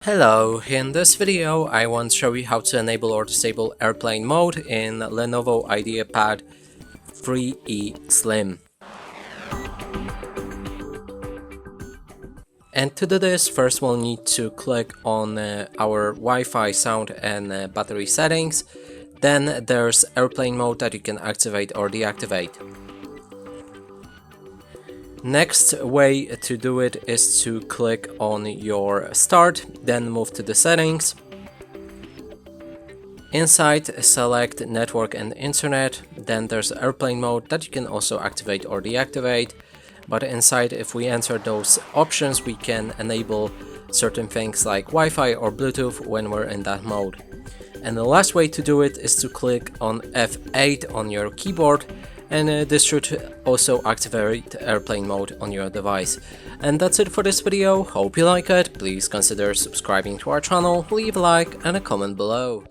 Hello, in this video I want to show you how to enable or disable airplane mode in Lenovo Ideapad 3E Slim. And to do this, first we'll need to click on our Wi-Fi, sound and battery settings. Then there's airplane mode that you can activate or deactivate. Next way to do it is to click on your start, then move to the settings. Inside, select network and internet, then there's airplane mode that you can also activate or deactivate. But inside, if we enter those options, we can enable certain things like Wi-Fi or Bluetooth when we're in that mode. And the last way to do it is to click on F8 on your keyboard, and this should also activate airplane mode on your device. And that's it for this video. Hope you like it. Please consider subscribing to our channel, leave a like and a comment below.